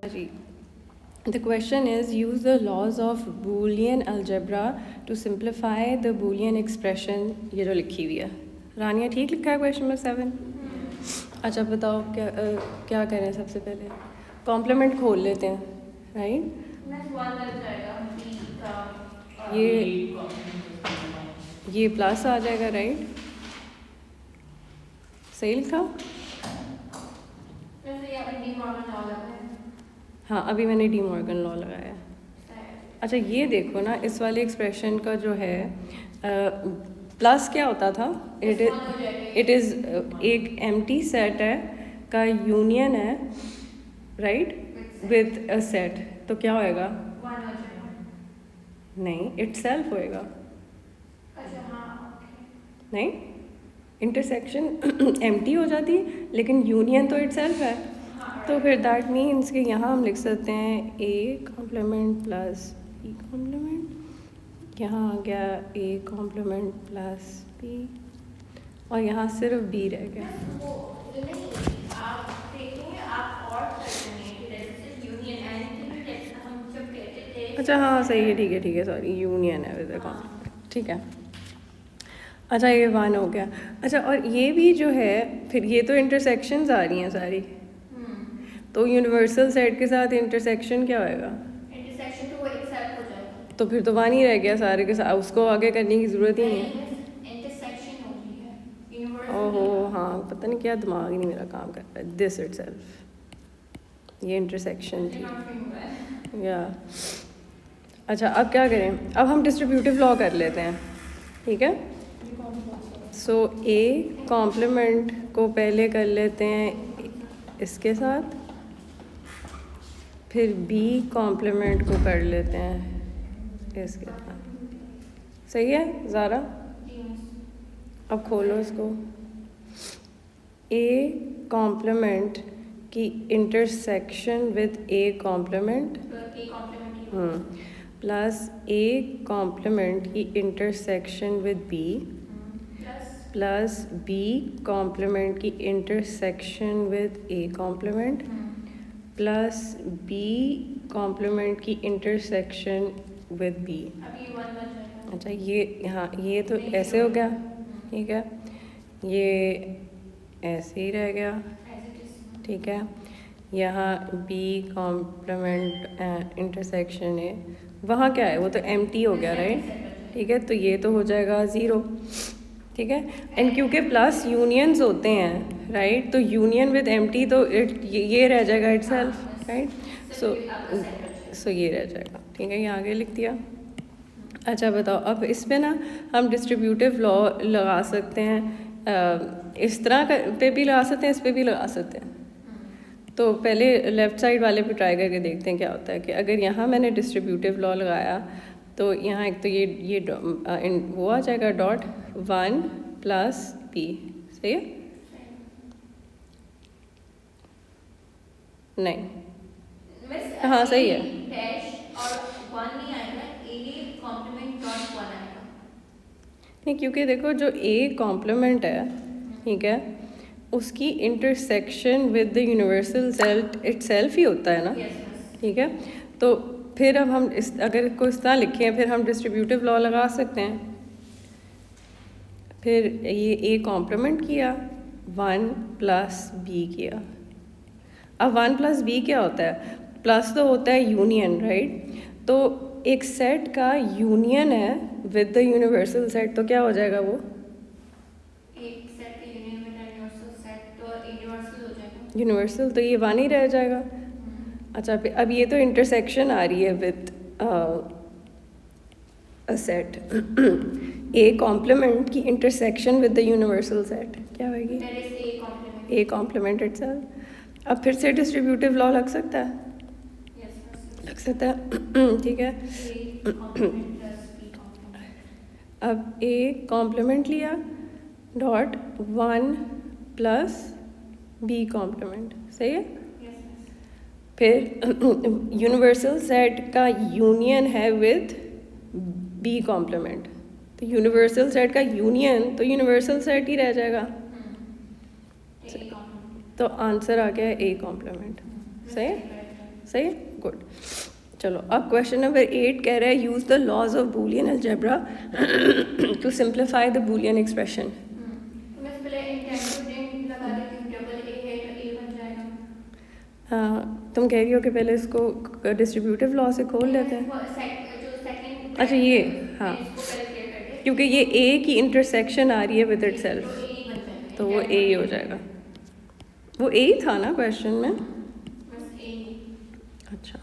Ji, the question is use the laws of Boolean algebra to simplify the Boolean expression ये जो लिखी हुई है। रानिया ठीक लिखा है क्वेश्चन नंबर 7। अच्छा बताओ क्या करें सबसे पहले कॉम्प्लीमेंट खोल लेते हैं राइट। ये प्लस आ जाएगा राइट, सही लिखा। हाँ अभी मैंने डी मॉर्गन लॉ लगाया। अच्छा ये देखो ना इस वाले एक्सप्रेशन का जो है प्लस क्या होता था, इट इज़ एक एम्प्टी सेट है का यूनियन है राइट विद अ सेट, तो क्या होएगा नहीं इटसेल्फ होएगा। नहीं इंटरसेक्शन एम्प्टी हो जाती है लेकिन यूनियन तो इटसेल्फ है, तो फिर दैट मीन्स कि यहाँ हम लिख सकते हैं A complement plus B complement, यहाँ आ गया ए कॉम्प्लीमेंट प्लस बी और यहाँ सिर्फ बी रह गया। अच्छा हाँ सही है ठीक है सॉरी यूनियन है विद द कॉम्प्लीमेंट, ठीक है। अच्छा ये वन हो गया। अच्छा और ये भी जो है फिर ये तो इंटरसेक्शंस आ रही हैं सारी, तो यूनिवर्सल सेट के साथ इंटरसेक्शन क्या होएगा, इंटरसेक्शन तो वो एक्सेप्ट हो जाएगा, तो फिर तो वन ही रह गया सारे के साथ, उसको आगे करने की ज़रूरत ही नहीं है। इंटरसेक्शन हो रही है यूनिवर्सल। ओहो हाँ पता नहीं क्या दिमाग ही नहीं मेरा काम कर रहा है। दिस इटसेल्फ ये इंटरसेक्शन थी या। अच्छा अब क्या करें, अब हम डिस्ट्रीब्यूटिव लॉ कर लेते हैं, ठीक है। सो ए कॉम्प्लीमेंट को पहले कर लेते हैं इसके साथ, फिर बी कॉम्प्लीमेंट को कर लेते हैं इसके साथ, सही है ज़ारा। अब खोलो इसको, ए कॉम्प्लीमेंट की intersection with A complement plus A complement की intersection with B plus B complement की intersection with A complement plus B complement की इंटरसेक्शन विद बी। अच्छा ये हाँ ये तो ऐसे हो गया, ठीक है, ये ऐसे ही रह गया, ठीक है। यहाँ बी कॉम्प्लीमेंट इंटरसेक्शन है, वहाँ क्या है वो तो एम्प्टी हो गया राइट, ठीक है, तो ये तो हो जाएगा ज़ीरो, ठीक है। एंड क्योंकि प्लस यूनियंस होते हैं राइट, तो यूनियन विद एम्प्टी तो ये रह जाएगा इटसेल्फ राइट, सो ये रह जाएगा, ठीक है, ये आगे लिख दिया। अच्छा बताओ अब इस पे ना हम डिस्ट्रीब्यूटिव लॉ लगा सकते हैं, इस तरह पे भी लगा सकते हैं, इस पे भी लगा सकते हैं। तो पहले लेफ़्ट साइड वाले पे ट्राई करके देखते हैं क्या होता है कि अगर यहाँ मैंने डिस्ट्रीब्यूटिव लॉ लगाया तो यहाँ एक तो ये वो आ जाएगा डॉट वन प्लस पी, सही है नहीं हाँ सही है नहीं, क्योंकि देखो जो ए कॉम्प्लीमेंट है ठीक है उसकी intersection with the universal set itself ही होता है ना, ठीक है। तो फिर अब हम इस अगर को इस तरह लिखें फिर हम डिस्ट्रीब्यूटिव लॉ लगा सकते हैं। फिर ये ए कॉम्प्लीमेंट किया, वन प्लस बी किया। अब वन प्लस बी क्या होता है, प्लस तो होता है यूनियन राइट, तो एक सेट का यूनियन है विद द यूनिवर्सल सेट, तो क्या हो जाएगा वो यूनिवर्सल, तो ये वन ही रह जाएगा। अच्छा अब ये तो इंटरसेक्शन आ रही है with a set, A complement की intersection with the universal set क्या होगी, ए कॉम्प्लीमेंट इटसेल्फ। अब फिर से डिस्ट्रीब्यूटिव लॉ लग सकता है, लग सकता है, ठीक है। अब ए कॉम्प्लीमेंट लिया dot one plus B complement, सही है। फिर यूनिवर्सल सेट का यूनियन है विद बी कॉम्प्लीमेंट, तो यूनिवर्सल सेट का यूनियन तो यूनिवर्सल सेट ही रह जाएगा, तो आंसर आ गया ए कॉम्प्लीमेंट, सही है। सही है, गुड। चलो अब क्वेश्चन नंबर 8 कह रहा है use the laws of Boolean algebra to simplify the Boolean expression. तो मैं पहले इंटेंट लगा देती हूँ, डबल ए है तो ए बन जाएगा। हाँ, तुम कह रही हो कि पहले इसको डिस्ट्रीब्यूटिव लॉ से खोल लेते हैं। जो सेकंड अच्छा ये, हाँ, इसको पहले क्लियर कर दे, क्योंकि ये ए की इंटरसेक्शन आ रही है विद इट सेल्फ, तो ए ही बन जाएगा, तो वो ए ही हो जाएगा। वो ए ही था ना क्वेश्चन में? बस ए ही। अच्छा,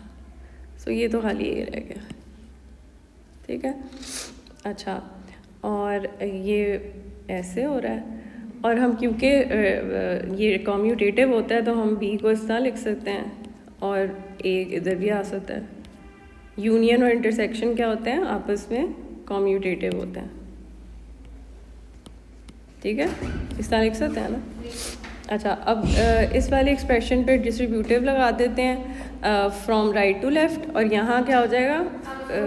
सो ये तो खाली ए रह गया, ठीक है। अच्छा, और ये ऐसे हो रहा है, और हम क्योंकि ये कम्यूटेटिव होता है तो हम बी को इस तरह लिख सकते हैं और ए इधर भी आ सकता है। यूनियन और इंटरसेक्शन क्या होते हैं? आपस में कम्यूटेटिव होते हैं, ठीक है, इस तरह लिख सकते हैं ना। अच्छा, अब इस वाले एक्सप्रेशन पे डिस्ट्रीब्यूटिव लगा देते हैं फ्रॉम राइट टू लेफ़्ट, और यहाँ क्या हो जाएगा?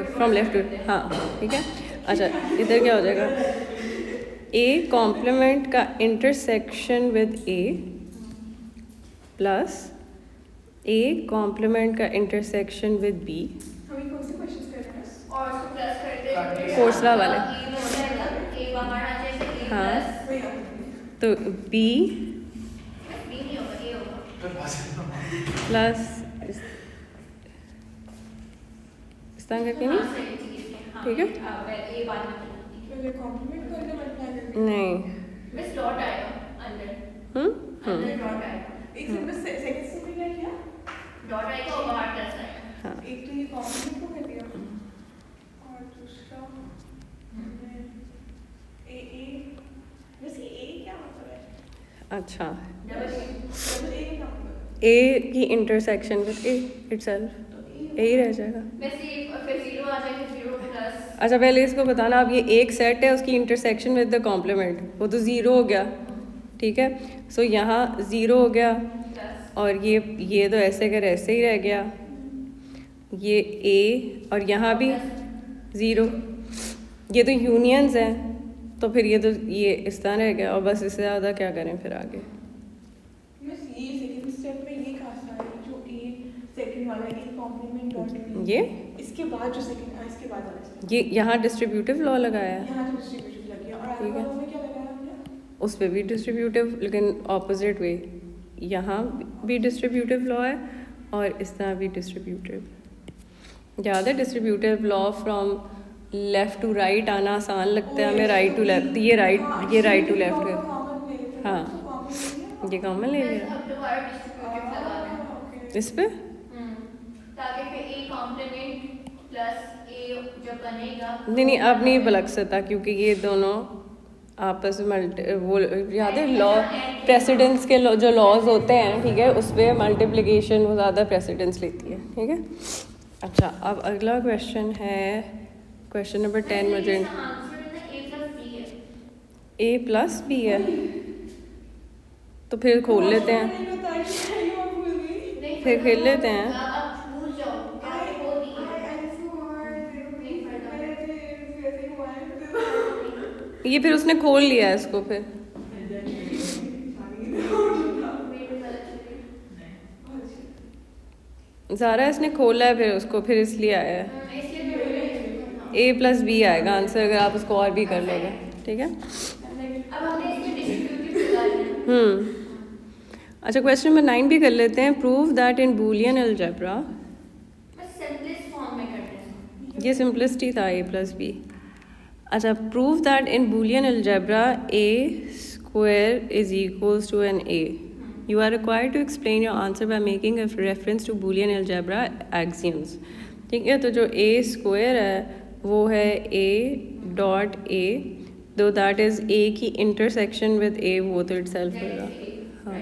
फ्रॉम लेफ़्ट टू, हाँ ठीक है। अच्छा, इधर क्या हो जाएगा? ए कॉम्प्लीमेंट का intersection with A plus A complement का इंटरसेक्शन विद बी। हमें कौन से क्वेश्चंस कर रहे हैं? और उसको प्लस कर दे, कोर्सला वाले। ए में हो जाएगा, ए बाहर आ जाएगा, ए हाँ। प्लस वही है। तो बी बी नहीं होगा, ए होगा। प्लस इस तरह करके हाँ, नहीं? सही, ठीक है, हाँ, ठीक है। अब ए बाद में करेंगे। पहले कॉम्प्लीमेंट करके मल्टीप्लाई करके। नहीं। बस डॉट आएगा अंदर, अंदर डॉट आएगा, एक सेकंड बस सेकंड से भी क्या किया? डॉट आएगा और बाहर प्लस आएगा। हाँ, एक तो ये कॉम्प्लीमेंट को कर दिया और दूसरा ए वैसे ए क्या मतलब है? अच्छा, डबल ए, डबल ए का क्या मतलब? ए की इंटरसेक्शन विद ए इटसेल्फ, तो ए ही रह जाएगा। वैसे फिर जीरो आ जाएगा, जीरो प्लस अच्छा, पहले इसको बताना, अब ये एक सेट है, उसकी इंटरसेक्शन विद द कॉम्प्लीमेंट, वो तो ज़ीरो हो गया, ठीक है। सो यहाँ ज़ीरो हो गया, प्लस, और ये तो ऐसे कर ऐसे ही रह गया, ये ए, और यहाँ भी ज़ीरो। ये तो यूनियंस हैं, तो फिर ये इस तरह रह गया, और बस इससे ज़्यादा क्या करें फिर आगे। बस ये सेकंड स्टेप में ये कहा था जो ए सेकंड वाला ए कॉम्प्लीमेंट डॉट ये इसके बाद जो सेकंड इसके बाद वाला step। ये यहाँ डिस्ट्रीब्यूटिव लॉ लगाया है, यहाँ जो डिस्ट्रीब्यूटिव लग गया और आगे ठीक है। वालों में क्या लगाया हमने? उस पर भी डिस्ट्रीब्यूटिव, लेकिन ऑपोजिट वे। यहाँ भी डिस्ट्रीब्यूटिव लॉ है और इस तरह भी डिस्ट्रीब्यूटिव। याद है distributive law from left to right आना आसान लगता है हमें, राइट टू लेफ़्ट, ये राइट टू लेफ़्ट है। हाँ, ये कॉमन ले लिया अब दोबारा डिस्ट्रीब्यूटिव लगाना है, इस पे। ताकि फिर ए कॉम्प्लीमेंट प्लस ए जब बनेगा, नहीं, अब नहीं लग सकता, क्योंकि ये दोनों आपस में वो याद है लॉ प्रेसिडेंस के जो लॉज होते हैं, ठीक है, उस पर मल्टीप्लिकेशन वो ज़्यादा प्रेसिडेंस लेती है, ठीक है। अच्छा, अब अगला क्वेश्चन है क्वेश्चन नंबर 10 मुझे ए प्लस बी है, तो फिर खोल लेते हैं, फिर खेल लेते हैं। ये फिर उसने खोल लिया है इसको, फिर ज़ारा इसने खोला है, फिर उसको फिर इसलिए आया है ए प्लस बी आएगा आंसर, अगर आप उसको और भी कर लोगे, ठीक है। अच्छा, क्वेश्चन नंबर 9 भी कर लेते हैं। Prove that in Boolean algebra, ये सिंपलिसिटी था ए प्लस बी। अच्छा, prove that in Boolean algebra A square is equals to an A. You are required to explain your answer by making a reference to Boolean algebra axioms. ठीक है, तो जो a square है वो है a dot a, दो that is a की intersection with a, वो तो itself होगा। हाँ,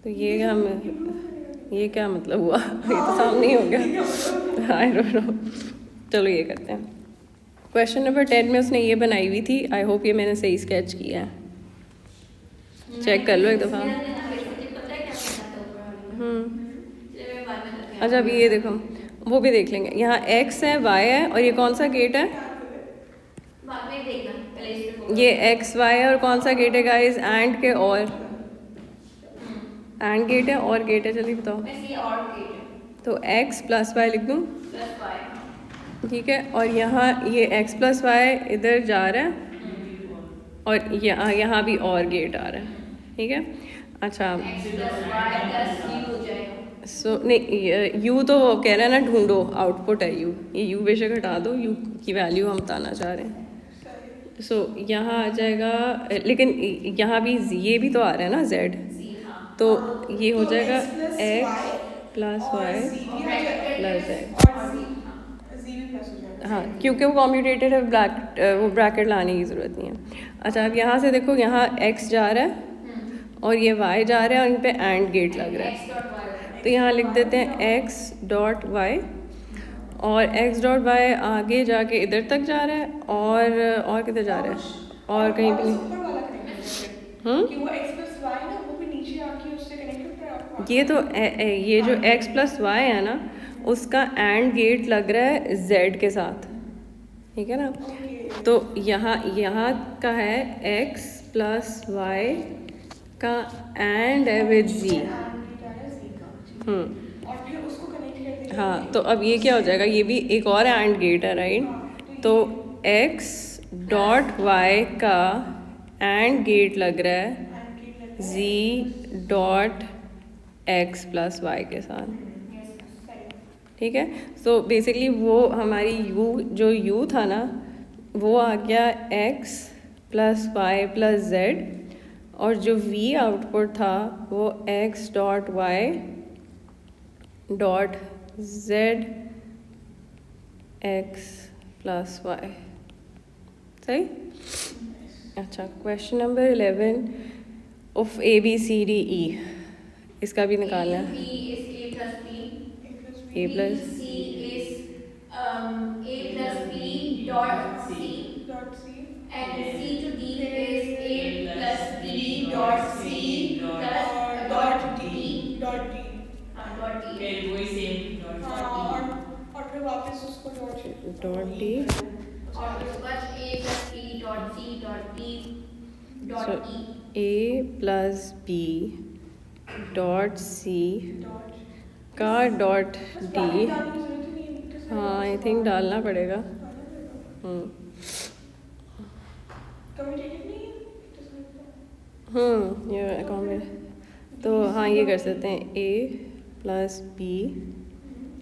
तो ये क्या मतलब हुआ? ये तो सामने ही हो गया। आई डोंट नो, चलो ये करते हैं। क्वेश्चन नंबर 10 में उसने ये बनाई हुई थी, आई होप ये मैंने सही स्केच किया है, चेक कर लो एक दफ़ा। अच्छा, अभी ये देखो, वो भी देख लेंगे। यहाँ x है, y है, और ये कौन सा गेट है? ये x y है, और कौन सा गेट है गाइस? एंड के और एंड गेट है और गेट है, चलिए बताओ। मैं सी और गेट है तो x प्लस वाई लिख दूँ, प्लस वाई। ठीक है। और यहाँ ये x प्लस वाई इधर जा रहा है और यहाँ भी और गेट आ रहा है, ठीक है। अच्छा X plus Y plus U हो जाएगा। सो नहीं, यू तो वो कह रहा है ना ढूंढो, आउटपुट है यू, ये यू बेशक हटा दो, यू की वैल्यू हम बताना चाह रहे हैं। सो यहाँ आ जाएगा, लेकिन यहाँ भी ये भी तो आ रहा है ना z, सी हाँ तो ये हो तो जाएगा x x प्लस और वाई z भी आ जाएगा प्लस z। और z भी प्लस हो जाएगा। हाँ, क्योंकि वो कम्यूटेटेड है, वो ब्रैकेट लाने की ज़रूरत नहीं है। अच्छा अब यहाँ से देखो, यहाँ x जा रहा है और ये y जा रहा है और इन पे एंड गेट लग रहा है, एक्स डॉट वाई तो यहाँ लिख देते हैं x डॉट वाई, और x डॉट वाई आगे जाके इधर तक जा रहा है और किधर जा रहा है, और कहीं भी नहीं। ऊपर वाला कनेक्ट कि वो x प्लस y ना वो भी नीचे आके उससे कनेक्ट होता है आपको। ये तो ये जो x प्लस वाई है ना, उसका एंड गेट लग रहा है z के साथ, ठीक है ना। तो यहाँ का है x प्लस वाई का एंड है विद z। और फिर उसको कनेक्ट कर देंगे। हाँ, तो अब ये क्या हो जाएगा, ये भी एक और एंड गेट है, राइट। तो x डॉट y का एंड गेट लग रहा है z dot x plus Y के साथ, ठीक है। सो बेसिकली वो हमारी जो u था ना, वो आ गया x plus Y plus z, और जो v आउटपुट था वो x dot Y dot z x plus Y, सही। अच्छा, question number 11 of A B C D E, इसका भी निकालना है। B is A plus B, A plus C is A plus B dot C, dot C and C to D is A plus B dot C plus dot D dot D. dot D फिर वही same dot और फिर वापस उसको dot dot D. और उसके बाद A plus B dot C dot D so dot E A plus B dot C dot का डॉट डी। डालने की जरूरत ही नहीं है। हाँ, आई थिंक डालना पड़ेगा। कम्यूटेटिव नहीं है। ये अकाउंट, तो हाँ ये कर सकते हैं, ए प्लस बी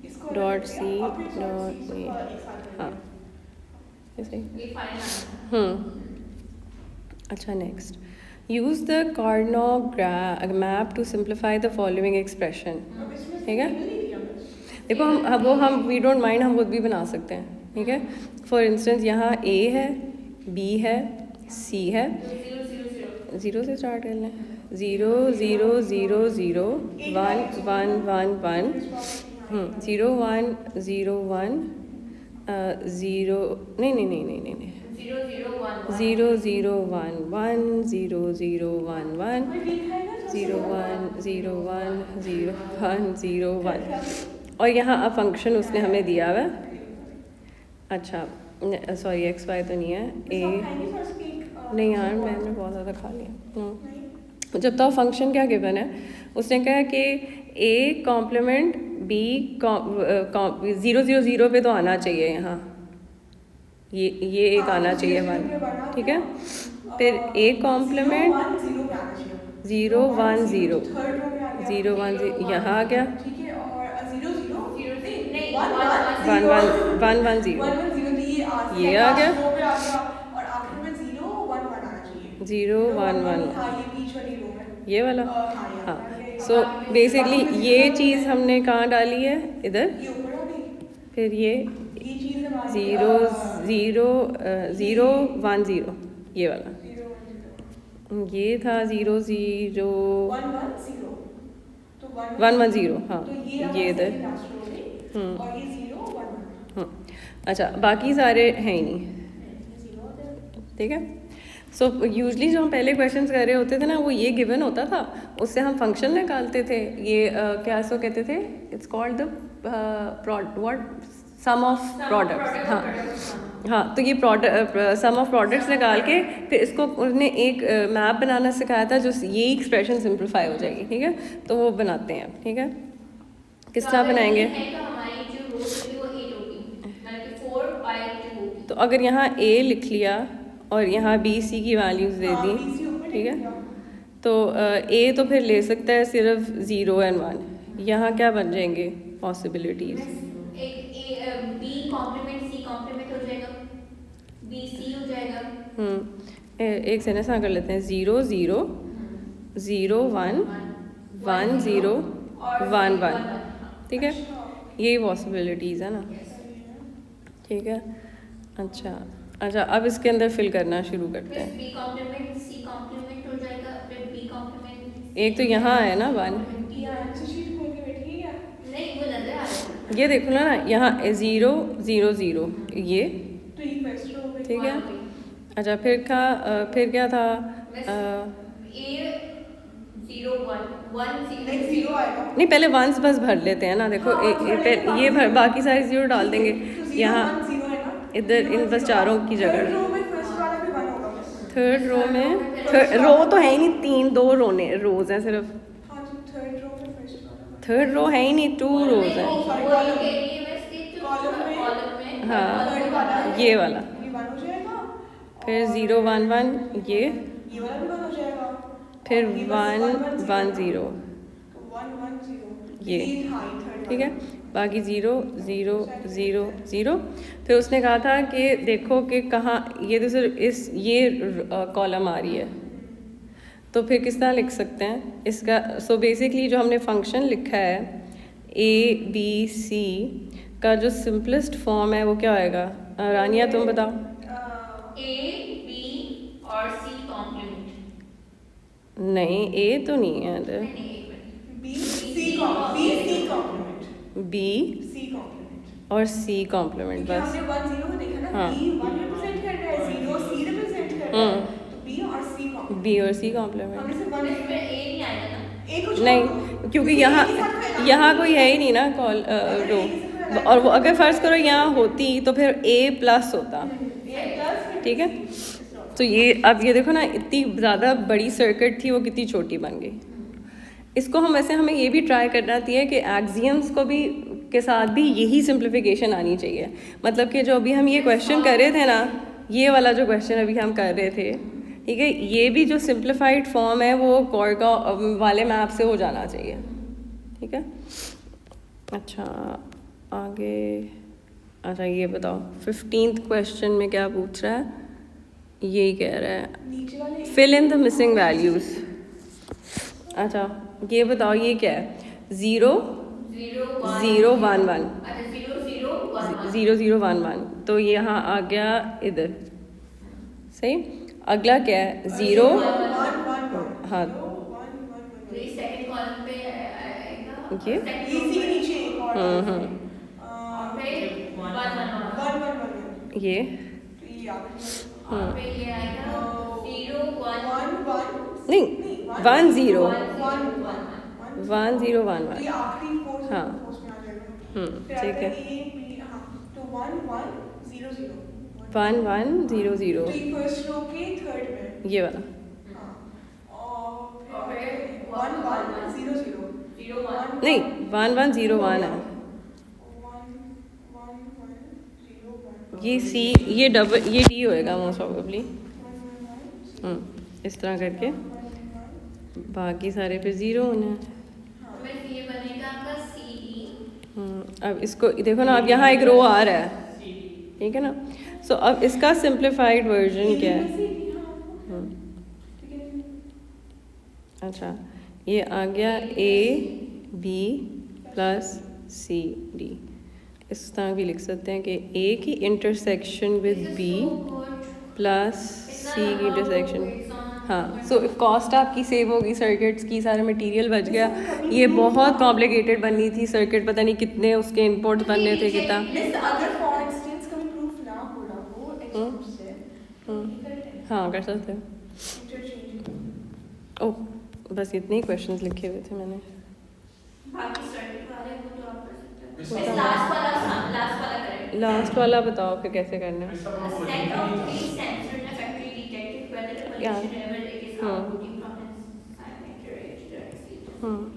इसको डॉट अलग सी किया, और फिर डॉट इसको ए। एक साथ कर हाँ, दिया। ऐसे ही। ये फाइनल आंसर अच्छा, नेक्स्ट, यूज़ द कार्डिनोग्राम map to simplify the following expression, अब इसमें ठीक है। सिंगल ही दिया बस। देखो हम वी डोंट माइंड, हम खुद भी बना सकते हैं, ठीक है। फॉर इंस्टेंस यहाँ ए है, बी है, सी है, 0 से स्टार्ट कर लें, 0 0 0 0 1 1 1 1 0 1 0 1 0 नहीं 0 0 1 1 0 0 1 1 कोई लिखा है ना 0 1 0 1 0 1 0 1, और यहाँ अब फंक्शन उसने हमें दिया हुआ है। अच्छा, सॉरी एक्स वाई तो नहीं है, ए नहीं यार, मैंने बहुत ज़्यादा खा लिया। जब तो फंक्शन क्या गिवन है, उसने कहा कि ए कॉम्प्लीमेंट बी 0 0 0 पे तो आना चाहिए, यहाँ ये एक आना चाहिए हमारा, ठीक है। फिर ए कॉम्प्लीमेंट 0 1 0 0 1 0 यहाँ आ गया, 1 1 1 1 0 ये आ गया, 0 1 1 ये वाला। हाँ, सो बेसिकली ये चीज़ हमने कहाँ डाली है, इधर। फिर ये 0 0 0 1 0 ये वाला, ये था 0 0 1 1 0, हाँ ये इधर। अच्छा, बाकी सारे हैं ही नहीं, ठीक है। सो यूजली जो हम पहले क्वेश्चन कर रहे होते थे ना, वो ये गिवन होता था, उससे हम फंक्शन निकालते थे। ये क्या सो कहते थे, it's called the what sum of products, हाँ हाँ, तो ये प्रोडक्ट सम ऑफ प्रोडक्ट्स निकाल के फिर इसको उसने एक मैप बनाना सिखाया था जो ये एक्सप्रेशन सिंप्लीफाई हो जाएगी, ठीक है। तो वो बनाते हैं, ठीक है। किस तरह बनाएंगे? तो हमारी जो रो होगी वो 8 होगी, मतलब कि 4 बाय 2 होगी। तो अगर यहाँ a लिख लिया और यहाँ b c की वैल्यूज़ दे दी, ठीक है, तो a तो फिर ले सकता है सिर्फ 0 और 1। यहाँ क्या बन जाएंगे पॉसिबिलिटीज़? एक बी कॉम्प्लीमेंट सी कॉम्प्लीमेंट हो जाएगा, बी सी हो जाएगा। एक सेंटेंस कर लेते हैं, 0 0 0 1 1 0 1 1, ठीक है। यही पॉसिबिलिटीज़ है ना, ठीक है। अच्छा अच्छा, अब इसके अंदर फिल करना शुरू करते हैं। बी कॉम्प्लीमेंट सी कॉम्प्लीमेंट हो जाएगा, फिर बी कॉम्प्लीमेंट। एक तो यहाँ है ना 1, नहीं वो नजर आ रहा है, ये देखो ना यहाँ 0 0 0 ये, ठीक है। अच्छा फिर क्या था? ए 0 1 1 0 नहीं, पहले वंस बस भर लेते हैं ना, देखो ये भर, बाकी सारे 0 डाल देंगे यहाँ इधर इन बस चारों की जगह। थर्ड रो में रो तो है ही नहीं, 2 रोज हैं सिर्फ। थर्ड रो है ही नहीं, 2 रोज हैं। हाँ ये वाला, फिर 0 1 1 ये, फिर 1 1 0 ये, ठीक है। बाकी 0 0 0 0। फिर उसने कहा था कि देखो कि कहाँ ये तो सिर्फ ये कॉलम आ रही है, तो फिर किस तरह लिख सकते हैं इसका? सो बेसिकली जो हमने फंक्शन लिखा है a b c का जो सिंपलेस्ट फॉर्म है वो क्या होएगा? रानिया तुम बताओ। ए बी और सी कॉम्प्लीमेंट। नहीं, a तो नहीं है इधर, b और c कॉम्प्लीमेंट बस। हाँ b और c कॉम्प्लीमेंट नहीं, क्योंकि यहाँ कोई है ही नहीं ना कॉल रो, और वो अगर फर्ज करो यहाँ होती तो फिर a प्लस होता, ठीक है। तो ये अब ये देखो ना, इतनी ज़्यादा बड़ी सर्किट थी वो कितनी छोटी बन गई। इसको हमें ये भी ट्राई करना चाहिए कि एक्सियम्स को भी के साथ भी यही सिंप्लीफिकेशन आनी चाहिए। मतलब कि जो अभी हम ये क्वेश्चन कर रहे थे ना, ये वाला जो क्वेश्चन अभी हम कर रहे थे, ठीक है, ये भी जो सिंप्लीफाइड फॉर्म है वो कॉर्गा वाले मैप से हो जाना चाहिए, ठीक है। अच्छा आगे, अच्छा ये बताओ 15th क्वेश्चन में क्या पूछ रहा है? यही कह रहा है fill in the missing values. अच्छा ये बताओ ये क्या है? 0 0 1 1 0 0 1 1, तो ये यहाँ आ गया इधर, सही। अगला क्या है? 0 हाँ सेकंड कॉलम पे आएगा ये ये ये आएगा 0 1 नहीं 1 0 1 0 1 1, हाँ ठीक है। 1 1 0 0 ये वाला, नहीं 1 1 0 1 है ये सी, ये डबल, ये डी होएगा मोस्ट प्रोबेबली। इस तरह करके बाकी सारे फिर 0 होने हैं। ये बनेगा आपका CE। अब इसको देखो ना, अब यहाँ एक रो आ रहा है, ठीक है ना। सो अब इसका सिंप्लीफाइड वर्जन क्या है? अच्छा ये आ गया A B plus C D। इस तरह भी लिख सकते हैं कि A की intersection with B plus C की इंटरसेक्शन, हाँ। सो कॉस्ट आपकी सेव होगी, सर्किट्स की सारा मटेरियल बच गया। ये बहुत कॉम्प्लिकेटेड बननी थी सर्किट, पता नहीं कितने उसके इनपुट बनने थे कितना। हाँ कर सकते हो। ओह बस इतने ही क्वेश्चंस लिखे हुए थे मैंने। बाकी सर्किट वाले वो तो आप कर सकते हैं। लास्ट वाला करें। लास्ट वाला बताओ फिर कैसे करना है. A set of three sensors in a factory detected whether the pollution level it is outputting from its climate.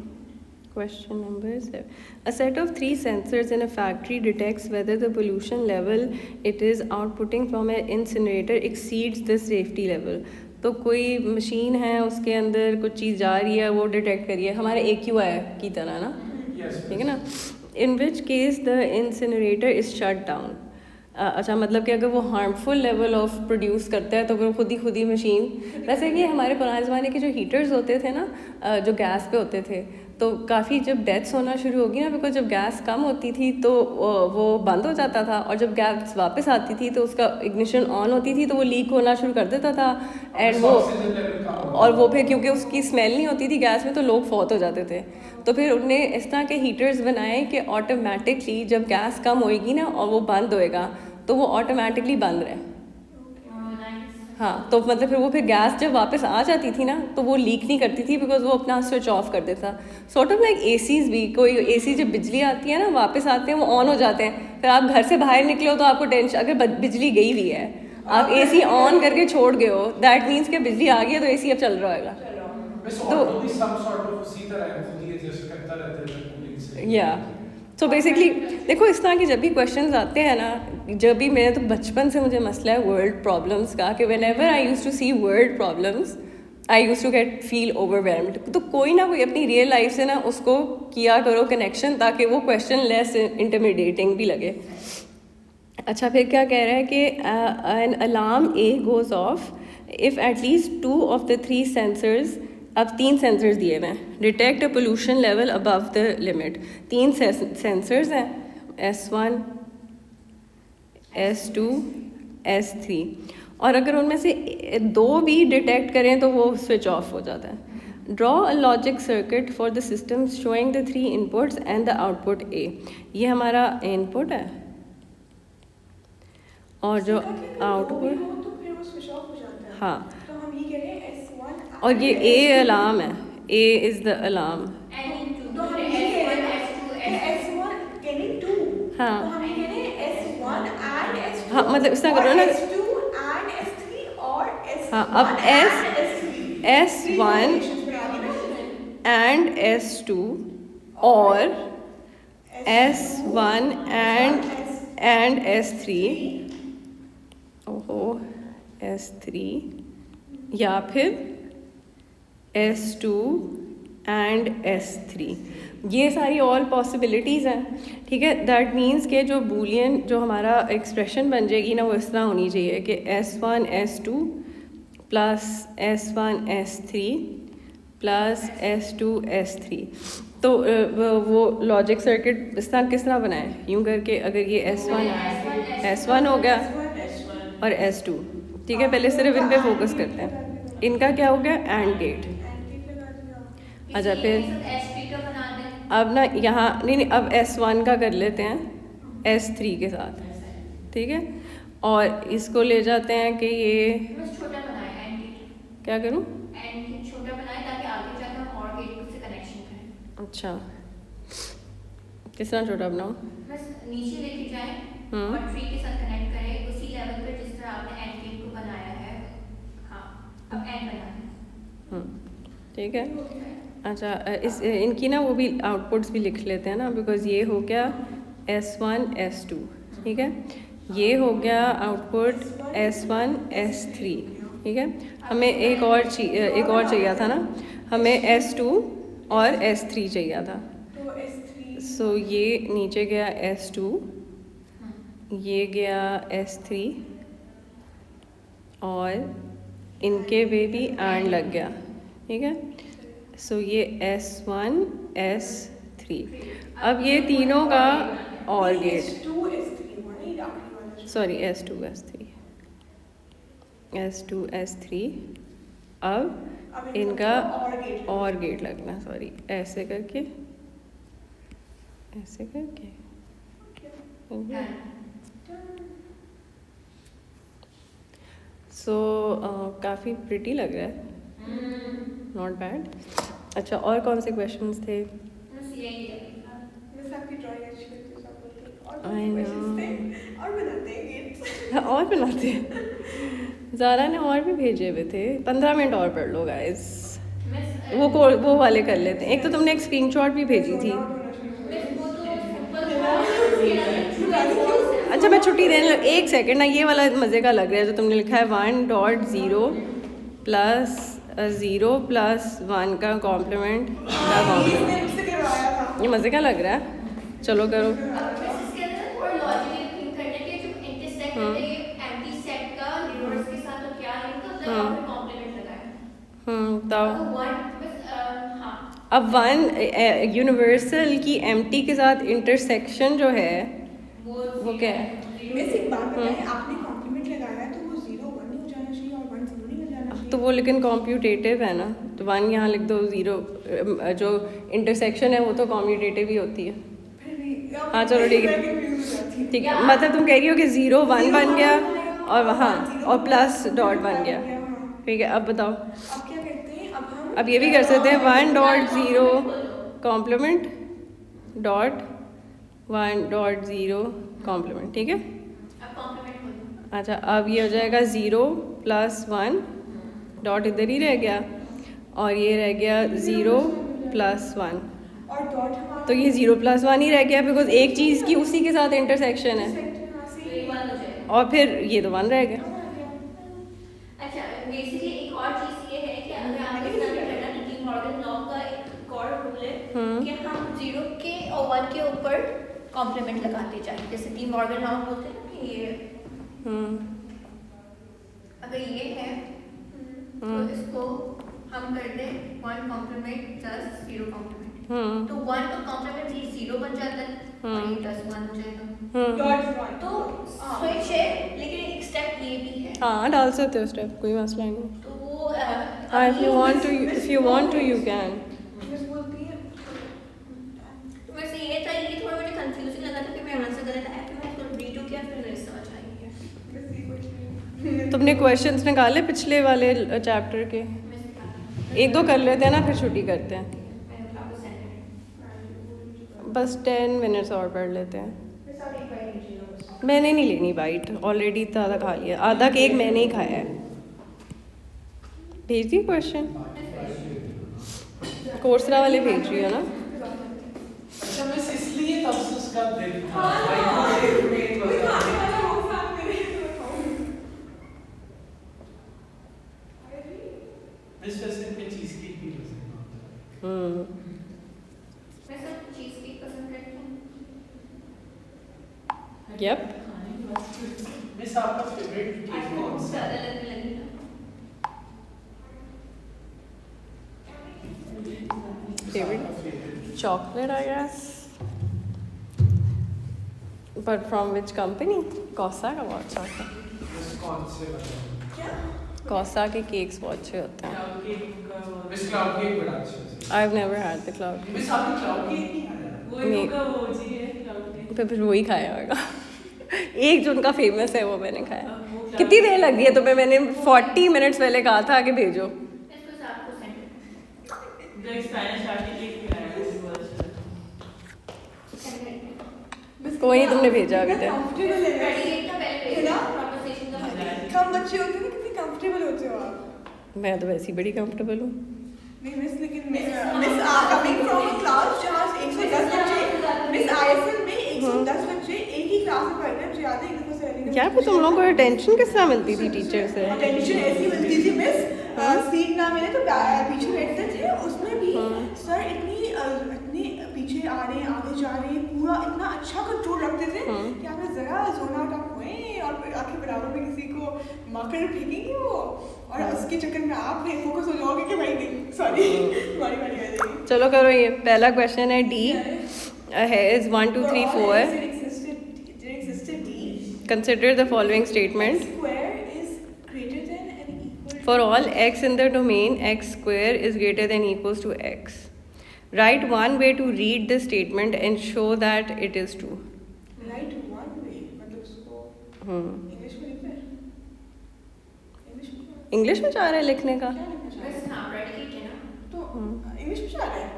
Question number 7. A set of three sensors in a factory detects whether the pollution level it is outputting from an incinerator exceeds the safety level. तो कोई machine है उसके अंदर कुछ चीज़ जा रही है वो डिटेक्ट करिए हमारे AQI की तरह ना ठीक है ना. In which case the incinerator is shut down. अच्छा मतलब कि अगर वो हार्मफुल लेवल ऑफ प्रोड्यूस करता है तो फिर खुद ही मशीन. वैसे कि हमारे पुराने ज़माने के जो हीटर्स होते थे ना जो गैस पे होते थे तो काफ़ी जब डेथ्स होना शुरू होगी ना बिकॉज जब गैस कम होती थी तो वो बंद हो जाता था और जब गैस वापस आती थी तो उसका इग्निशन ऑन होती थी तो वो लीक होना शुरू कर देता था. एंड वो फिर क्योंकि उसकी स्मेल नहीं होती थी गैस में तो लोग फौत हो जाते थे. तो फिर उन्होंने इस तरह के हीटर्स बनाए कि ऑटोमेटिकली जब गैस कम होएगी ना और वो बंद होएगा तो वो ऑटोमेटिकली बंद रहे. हाँ तो मतलब फिर वो फिर गैस जब वापस आ जाती थी ना तो वो लीक नहीं करती थी बिकॉज वो अपना स्विच ऑफ कर देता. सॉर्ट ऑफ लाइक ACs भी कोई AC जब बिजली आती है ना वापस आते हैं वो ऑन हो जाते हैं. फिर आप घर से बाहर निकले हो तो आपको टेंशन अगर बिजली गई हुई है आप AC ऑन करके छोड़ गए हो दैट मीन्स कि बिजली आ गई है तो AC अब चल रहा होगा. या सो बेसिकली देखो इस तरह की जब भी क्वेश्चंस आते हैं ना जब भी मेरे तो बचपन से मुझे मसला है वर्ल्ड प्रॉब्लम्स का कि whenever I used to see world problems I used to get feel overwhelmed. तो कोई ना कोई अपनी रियल लाइफ से ना उसको किया करो कनेक्शन ताकि वो क्वेश्चन लेस इंटिमिडेटिंग भी लगे. अच्छा फिर क्या कह रहा है कि an alarm A goes off if at least 2 of the 3 sensors. अब 3 सेंसर्स दिए हुए हैं detect a pollution level above the limit. 3 sensors हैं S1 S2 S3 और अगर उनमें से 2 भी डिटेक्ट करें तो वो स्विच ऑफ हो जाता है. Draw a logic circuit for the system showing the 3 inputs and the output A. ये हमारा इनपुट है और जो आउटपुट हाँ और ये A अलार्म है. A is the alarm. हाँ हाँ मतलब इस तरह करो ना. हाँ अब S1 एंड S2 और S1 एंड S3 ओहो S3 या फिर S2 एंड S3 ये सारी ऑल पॉसिबिलिटीज़ हैं. ठीक है दैट मीन्स के जो बूलियन जो हमारा एक्सप्रेशन बन जाएगी ना वो इस तरह होनी चाहिए कि S1 S2 plus S1 S3 plus S2 S3. तो वो लॉजिक सर्किट इस तरह किस तरह बनाए यूँ करके अगर ये S1 हो गया और S2. ठीक है पहले सिर्फ इन पे फोकस करते हैं. इनका क्या हो गया एंड गेट. अच्छा फिर अब ना यहाँ नहीं अब S1 का कर लेते हैं S3 के साथ. ठीक है और इसको ले जाते हैं कि ये छोटा बनाए क्या करूँ छोटा बनाए ताकि आगे जाकर हम और गेट से कनेक्शन करें. अच्छा किस तरह छोटा बनाऊँ बस नीचे लेके जाएं और ट्री के साथ कनेक्ट करें उसी लेवल पर जिस तरह आपने एंड गेट को बनाया है. हाँ अब एंड बनाना ठीक है. अच्छा इस इनकी ना वो भी आउटपुट्स भी लिख लेते हैं ना बिकॉज ये हो गया S1 S2. ठीक है ये हो गया आउटपुट S1 S3. ठीक है हमें एक और चाहिए था ना हमें S2 और S3 चाहिए था. सो ये नीचे गया S2 ये गया S3 और इनके पे भी एंड लग गया. ठीक है सो ये S1 S3. अब ये तीनों का और गेट सॉरी S2 S3 अब इनका और गेट लगना सॉरी ऐसे करके सो काफ़ी प्रिटी लग रहा है. Not bad. अच्छा और कौन से क्वेश्चंस थे बस आपकी ड्राइंग अच्छी लगती है सब बोलते हैं और आई questions थे? नो और बनाते हैं। ज़ारा ने और भी भेजे हुए थे, 15 मिनट और पढ़ लो गाइस। वो वाले कर लेते हैं। एक तो तुमने एक स्क्रीनशॉट भी भेजी थी। अच्छा मैं छुट्टी देने एक सेकंड ना, ये वाला मज़े का लग रहा है जो तुमने लिखा है 1.0 प्लस 0 प्लस 1 का कॉम्प्लीमेंट का कॉम्प्लीमेंट, ये मज़े का लग रहा है। चलो करो। अब 1 यूनिवर्सल की एम्प्टी के साथ इंटरसेक्शन जो है वो क्या है? मिस एक बात बताएं, आपने कॉम्प्लीमेंट लगाया तो वो 0 1 नहीं हो जाना चाहिए और 1 0 नहीं हो जाना चाहिए। तो वो लेकिन कॉम्प्यूटेटिव है ना, तो 1 यहाँ लिख दो, 0 जो इंटरसेक्शन है वो तो कॉम्प्यूटेटिव ही होती है। हाँ चलो ठीक है, ठीक है। मतलब तुम कह रही हो कि 0 1 बन गया और वहाँ और प्लस डॉट बन गया, ठीक है। अब बताओ, अब क्या करते हैं, अब ये भी कर सकते हैं 1.0 कॉम्प्लीमेंट डॉट 1.0 कॉम्प्लीमेंट, ठीक है। अच्छा अब ये हो जाएगा 0 प्लस 1 डॉट इधर ही रह गया और ये रह गया 0 प्लस 1, और डॉट हमारा तो ये 0 प्लस 1 ही रह गया बिकॉज एक चीज़ की उसी के साथ इंटरसेक्शन है, और फिर ये तो 1 रह गया। अच्छा बेसिकली एक और चीज ये है कि अगर आपने स्टडी करना तो डी मॉर्गन लॉ का एक और रूल है कि हम 0 के और 1 के ऊपर कॉम्प्लीमेंट लगाते जाएं, जैसे डी मॉर्गन लॉ बोलते हैं ना कि ये अगर ये है तो इसको हम कर दें 1 कॉम्प्लीमेंट प्लस 0 कॉम्प्लीमेंट, तो 1 का कॉम्प्लीमेंट ये 0 बन जाता है और ये प्लस 1 हो जाएगा। डॉट 1 तो स्विच है, लेकिन एक स्टेप ये भी है। हाँ डाल सकते हो स्टेप, कोई मसला नहीं। तो वो if you want to you can। Miss बोलती है वैसे ये था, ये थोड़ा मुझे कंफ्यूजिंग लगा था कि मैं आंसर गलत आया, फिर मैं इसको रीड किया, फिर मेरे समझ आई है। तुमने क्वेश्चंस निकाले पिछले वाले चैप्टर के? एक दो कर लेते हैं ना, फिर छुट्टी करते हैं। बस 10 मिनट्स और पढ़ लेते हैं। मैंने नहीं लेनी बाइट, ऑलरेडी आधा खा लिया, आधा केक मैंने ही खाया है। भेज दी क्वेश्चन, कोर्सरा वाले भेज रही हो ना? अच्छा मिस इसलिए तब से उसका दिल था। मिस वैसे पे चीज केक भी पसंद है। मैं सब चीज केक पसंद करती हूँ। यप। मिस आपका फेवरेट केक कौन सा ज़्यादा लगने लगी ना। Favorite chocolate, I guess. But from which company? Costa का बहुत अच्छा होता है। मिस कौन से वाला? Costa के केक्स बहुत अच्छे होते हैं। क्लाउड केक का मिस क्लाउड केक बड़ा अच्छा है। I've never had the cloud cake। Miss आपने क्लाउड केक नहीं खाया? नहीं। होगा वो जी है क्लाउड केक। फिर वही खाया होगा। एक जो उनका फेमस है वो मैंने खाया। कितनी देर लग गई है तुम्हें? मैंने 40 मिनट्स पहले कहा था कि भेजो। इसको साथ को सेंड जो स्पेनिश आर्टिकल खिलाया है वो अच्छा। कोई नहीं, तुमने भेजा अभी तक। कंफर्टेबल है रेडी का पहले है ना? प्रोपोजिशन का पहले कम बच्चे होते हैं ना, कितने कंफर्टेबल होते हो आप। मैं तो वैसे ही बड़ी कंफर्टेबल हूँ। नहीं मिस, लेकिन miss coming from a class जहाँ 110 बच्चे, मिस आईएसएल में 110 बच्चे एक ही क्लास में पढ़ रहे हैं, ज़्यादा एक दफा से यार फिर तुम लोगों को अटेंशन किस तरह मिलती थी टीचर से? टेंशन ऐसी मिलती थी मिस, सीट ना मिले तो पीछे बैठते थे, उसमें भी सर इतनी पीछे आ रहे आगे जा रहे, पूरा इतना अच्छा कंट्रोल रखते थे कि आप जरा जोन आउट आप हुए और आके बराबर में किसी को मार्कर फेंकेंगे वो, और उसके चक्कर में आप फोकस हो जाओगे कि भाई सॉरी तुम्हारी बारी आ जाएगी। चलो करो, ये पहला क्वेश्चन है डी है is 1 2 3 4। Consider the following statement. Square is greater than and equal to For all x in the domain, x square is greater than equals to x. Write one way to read this statement and show that it is true. Write one way, मतलब उसको English में लिखना है, English में चाह रहे हैं लिखने का? क्या लिखना चाह रहे बस हाँ रेडी है ना, तो इंग्लिश में चाह रहे हैं,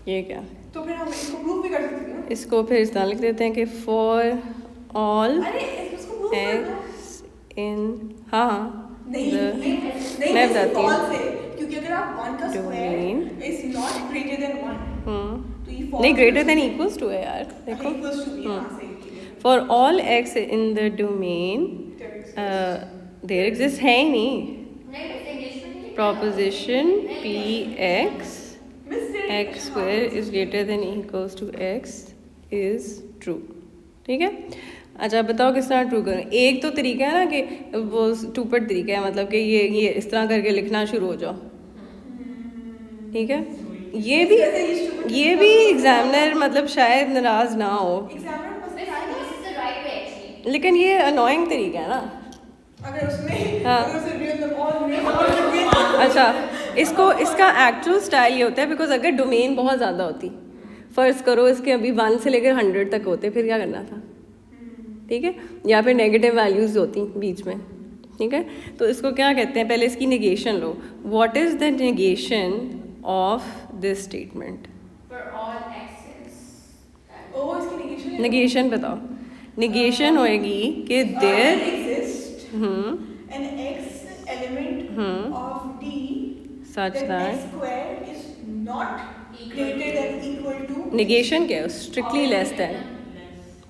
ये क्या? तो फिर हम इसको प्रूव भी कर सकते हैं ना। इसको फिर इस तरह लिख देते हैं कि for all अरे इसको प्रूव कर दो। x in हाँ नहीं the नहीं मैं this बताती हूँ false है क्योंकि अगर आप 1 का Domain. Square is not greater than 1 तो ये false नहीं greater है। than equals to है यार देखो equals to be हाँ सही ठीक है for all x in the domain there exists है ही नहीं नहीं वैसे इंग्लिश में नहीं लिखा है। proposition p x Mistake. x square is greater than equals to x is true ठीक है अच्छा बताओ किस तरह ट्रू करें एक तो तरीका है ना कि वो स्टूपिड तरीका है मतलब कि ये इस तरह करके लिखना शुरू हो जाओ ठीक है ये भी एग्जामिनर मतलब शायद नाराज ना हो एग्जामिनर को पसंद This आएगा is the right way actually. लेकिन ये अनोइंग तरीका है ना अगर उसमें हाँ। अगर उसे real अच्छा इसका एक्चुअल स्टाइल ये होता है बिकॉज अगर डोमेन बहुत ज़्यादा होती फ़र्ज़ करो इसके अभी 1 से लेकर 100 तक होते फिर क्या करना था ठीक है या फिर नेगेटिव वैल्यूज़ होती बीच में ठीक है तो इसको क्या कहते हैं पहले इसकी negation low what is the negation of this statement For all x's. ओ इसकी negation है। निगेशन बताओ निगेशन होएगी कि there exist an x element of D Such then that- x square is not greater than equal to negation क्या है strictly less than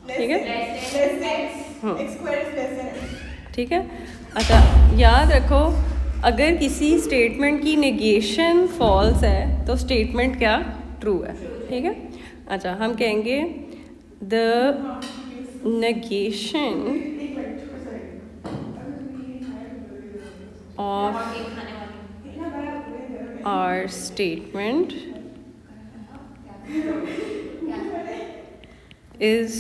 ठीक है less than x square is less than x ठीक है अच्छा याद रखो अगर किसी स्टेटमेंट की नेगेशन फॉल्स है तो स्टेटमेंट क्या ट्रू है ठीक है अच्छा हम कहेंगे द नेगेशन ऑफ और एक खाने वाली। आवर स्टेटमेंट इज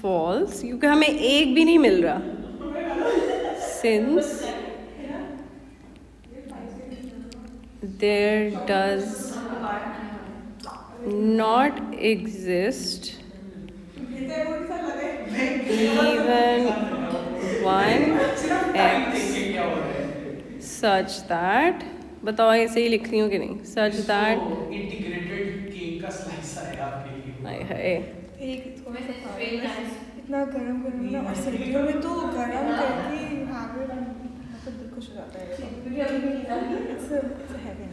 फॉल्स क्योंकि हमें एक भी नहीं मिल रहा since there does not exist even one x such that बताओ ऐसे ही लिख रही हूँ कि नहीं such that इंटीग्रेटेड केक का स्लाइस आया आपके लिए हाय हाय एक इसको वैसे very nice. इतना गरम गरम ना और सर्दियों में तो गरम करके हैबिट मतलब दिल खुश हो जाता है It's a heaven.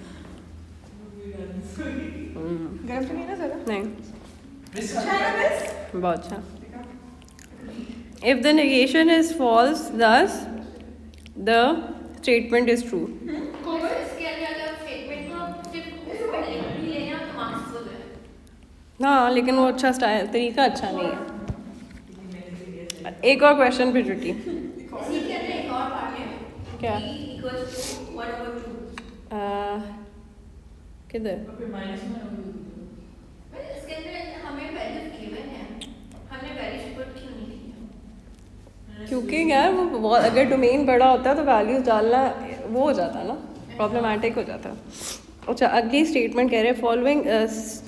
गरम तो नहीं ना ज़्यादा नहीं अच्छा है ना बस बहुत अच्छा if the negation is false thus the statement is true अगर इसके अंदर अगर स्टेटमेंट को आप सिर्फ उस पर लिख लेना तो मार्क्स हो गए। हाँ लेकिन वो अच्छा स्टाइल तरीका अच्छा नहीं है एक और क्वेश्चन फिर छुट्टी इसी के अंदर एक और पार्ट है। क्या? E equals to 1/2। किधर इसके अंदर हमें वैल्यूज गिवन है हमने वैल्यूज पुट क्यों नहीं किया क्योंकि यार वो बहुत अगर डोमेन बड़ा होता है तो वैल्यूज डालना वो हो जाता है ना प्रॉब्लमेटिक हो जाता है अच्छा अगली स्टेटमेंट कह रहे हैं following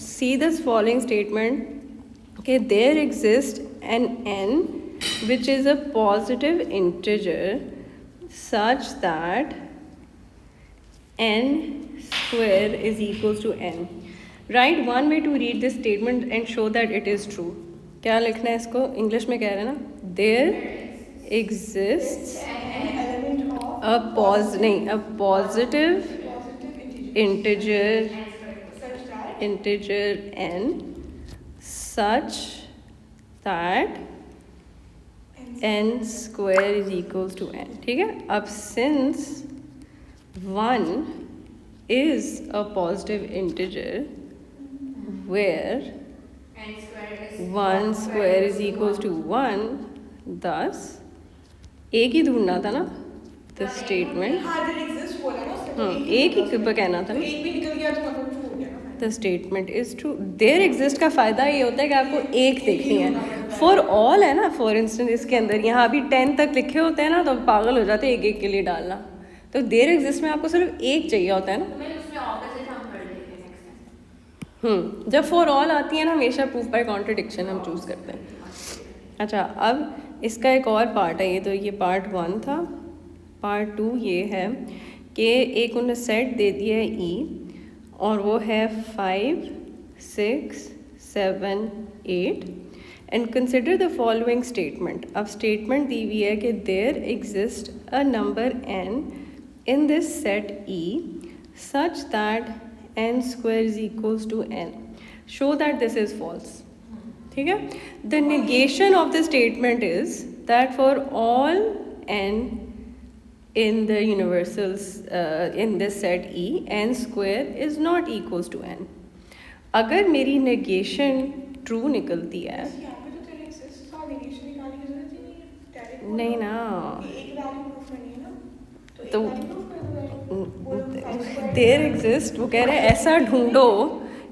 see this following statement कि there exist an n which is a positive integer such that n square is equals to n. Write one way to read this statement and show that it is true. क्या लिखना है इसको English में कह रहे हैं ना there exists an element of a positive integer such that n such that n square is equals to n ठीक है अब since 1 is a positive integer where n square is 1 square is equals to 1 thus एक ही ढूंढना था ना the statement हाँ there exist बोला ना उसने एक ही कहना था तो ना एक भी निकल गया तो मतलब true हो गया ना the statement is true there exist का फ़ायदा ये होता है कि आपको एक देखनी है for all है ना for instance इसके अंदर यहाँ अभी 10 तक लिखे होते हैं ना तो पागल हो जाते हैं एक एक के लिए डालना तो देर एग्जिस्ट में आपको सिर्फ एक चाहिए होता है ना तो मैं उसमें ऑपोजिट हम कर लेंगे नेक्स्ट टाइम जब फॉर ऑल आती है ना हमेशा प्रूफ बाय कॉन्ट्रडिक्शन हम चूज़ करते हैं अच्छा अब इसका एक और पार्ट है ये तो ये पार्ट 1 था पार्ट 2 ये है कि एक उन्हें सेट दे दिया है ई और वो है 5 6 7 8 and consider the following statement. अब स्टेटमेंट दी हुई है कि there exist a number n in this set E such that n square is equals to n. Show that this is false. ठीक है. The negation of the statement is that for all n in the universals in this set E, n square is not equals to n. अगर मेरी negation true निकलती है, यहाँ पे तो तेरे exist का negation निकालने की जरूरत ही नहीं है. Direct नहीं बोलो. ना, ये एक value proof करनी है ना. तो एक value proof कर दो यार. बोलो five square. देयर एग्जिस्ट, वो कह रहे हैं ऐसा ढूंढो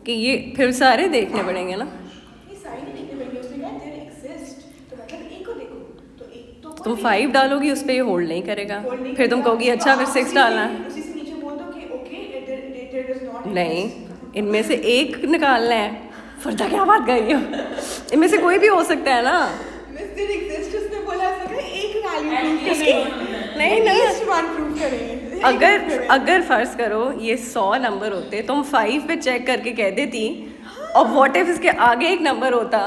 कि ये फिर सारे देखने पड़ेंगे ना. ये सारी नहीं देखने पड़ेंगे. उसने कहा there exist. तो मतलब एक को देखो. तो एक तो तुम 5 डालोगी उस पर ये होल्ड नहीं करेगा. Hold नहीं फिर तुम करेगा. कहोगी तो अच्छा आप फिर 6 उसी डालना से- है. उसी से नीचे बोल दो कि okay there does not नहीं, exist. इनमें से एक निकालना है. फर्दा क्या बात कर रही हो? इनमें से कोई भी हो सकता है ना. Miss there exist उसने बोला ऐसा कहा एक value At proof least करें. one. नहीं At ना, least one proof करें. अगर फर्ज करो ये 100 नंबर होते, तुम 5 पे चेक करके कह देती, और व्हाट इफ इसके आगे एक नंबर होता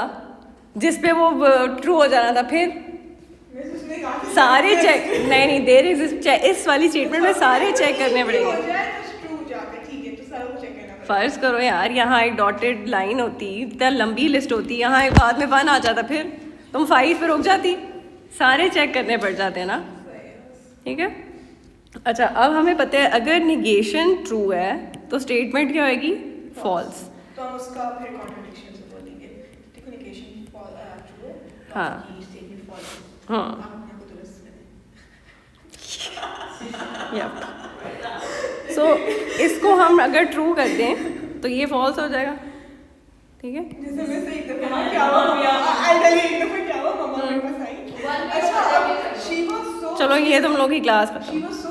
जिस पे वो ट्रू हो जाना था, फिर Miss उसने कहा कि सारे exist. चेक नहीं देर एग्जिस्ट. इस वाली स्टेटमेंट में सारे चेक करने हो पड़ेंगे. जाए तो true जाके ठीक है तो सारों को चेक करना पड़ेगा. फर्ज करो यार यहाँ एक डॉटेड लाइन होती, इतना लंबी लिस्ट होती, यहाँ एक बाद में 1 आ जाता, फिर तुम 5 पे रुक जाती. सारे चेक करने पड़ जाते हैं ना. ठीक है. अच्छा, अब हमें पता है अगर निगेशन ट्रू है तो स्टेटमेंट क्या होगी? फॉल्स. तो हम उसका फिर कॉन्ट्रडिक्शन से बोलेंगे. देखो negation true है. हाँ. बाकी statement false है. हाँ. आप अपने को दुरुस्त करें. यप. सो इसको हम अगर ट्रू कर दें तो ये फॉल्स हो जाएगा. ठीक है. जैसे मैं से एक दफा क्या हुआ एक दफा क्या हुआ मम्मा मेरे पास आई. One अच्छा minute. she was so चलो ये तुम लोग की क्लास खत्म. she was so